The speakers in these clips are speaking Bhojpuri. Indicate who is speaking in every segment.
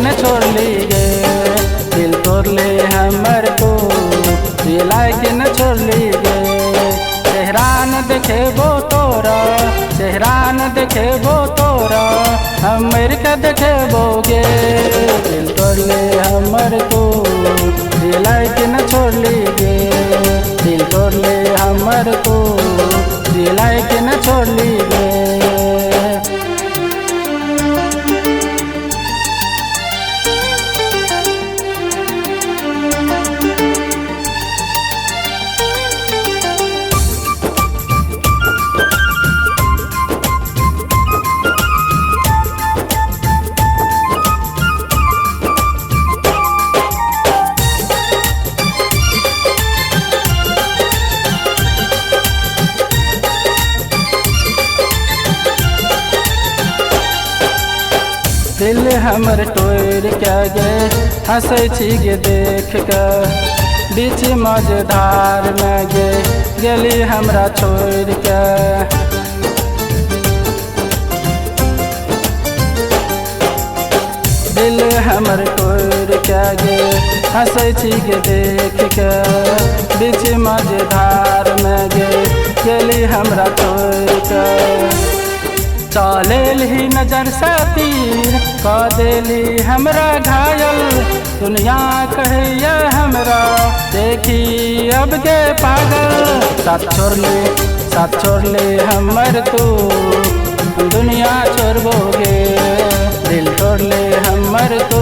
Speaker 1: न छोड़ली गे, दिल तोड़ले हमर तू दिलाई के न छोड़ली गे। चेहरा न देखेबो तोरा, चेहरा न देखेबो तोरा, हमर के देखेबो गे, दिल तोड़ले हमर तू दिलाई के न छोड़ली गे, दिल तोड़ले हमर तू दिलाई के न छोड़ली गे। दिल हमर तोड़ के गे, हंसै छी गे देख के, बीच मझधार में गे गेली हमरा छोड़ के। दिल हमर तोड़ के गे, हंसै छी गे देख के, बीच मझधार में गे गेली हमरा छोड़ के। चलेल ही नजर से तीर क देली हमरा घायल, दुनिया कहैया हमरा देखी अब के पागल। साथ छोड़ले हमर तू, हम दुनिया छोड़बोगे, दिल तोड़ले हमर तू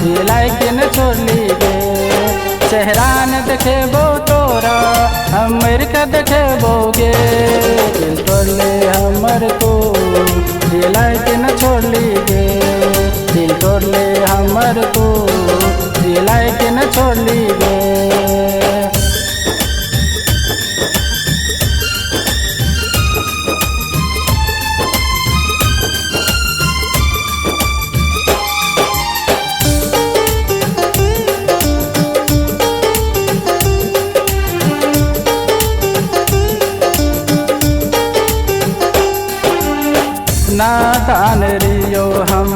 Speaker 1: दिलाई के न छोड़ली गे। चेहरा न देखेबो तोरा, हमर के देखेबोगे, दिल तोड़ले हमर तू दिलाई के न छोड़ली गे, दिल तोड़ले हमर तू दिलाई के न छोड़ली गे। नादान रियो हम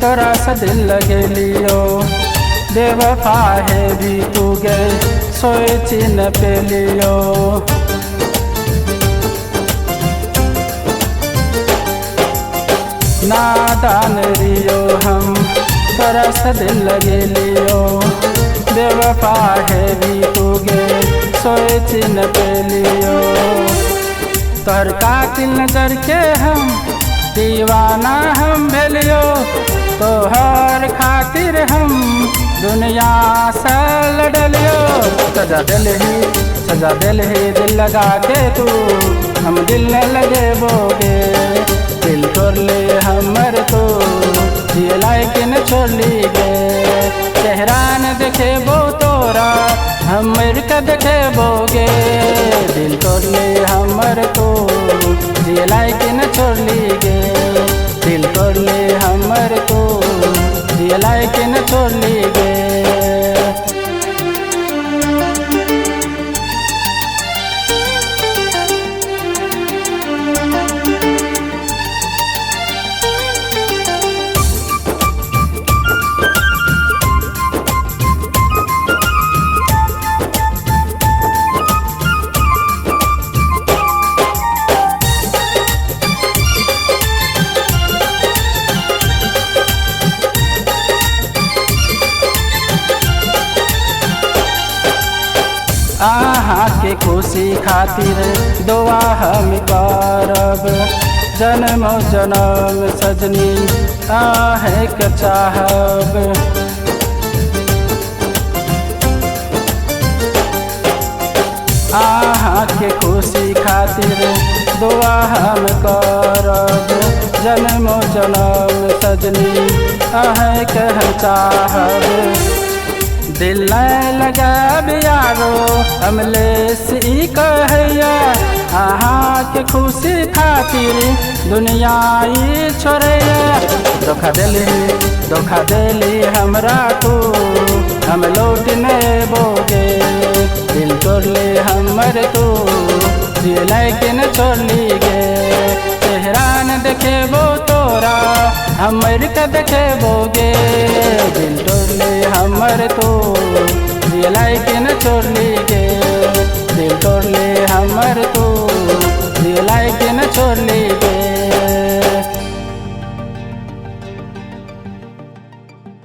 Speaker 1: तोरा से दिल लगे लियो, बेवफा है भी तू गए सोच न पे लियो। नादान रियो हम तोरा से दिल लगे लियो, बेवफा है भी तू गए सोच न पे लियो। तोहर कातिल नजर के हम दीवाना हम भेलियो, तोहर खातिर हम दुनिया से लड़लियो। सजा दिल ही दिल लगा के तू, हम दिल न लगे बोगे, दिल तोड़ले हमर तू दिलाई के न छोड़ली गे। चेहरा न देखेबो तोरा, हमर के देखेबोगे, दिल तोड़ले हमर तू दिलाई के न छोड़ली गे, दिल तोड़ले हमर तू दिलाई के न छोड़ली गे। आहा के खुशी खातिर दुआ हम करब, जन्म जन्म सजनी आहे के चाहब। आहा के खुशी खातिर दुआ हम करब, जन्म जन्म सजनी आहे के चाहब। दिल लगाब यारो अमलेस ई कहैया, अहाँ के खुशी खातिर दुनिया ई छोड़ैया। धोखा देली हमरा तू, हम लौट नहीं बोगे, दिल तोड़ले हमर तू दिलाई के न छोड़ली गे। चेहरा न देखेबो तोरा, अमेरिका देखेबोगे दिल तोड़ले हमर तो रियलाई के न छोड़ली गे दिल तोड़ले हमर तो रियलाई के न छोड़ली गे।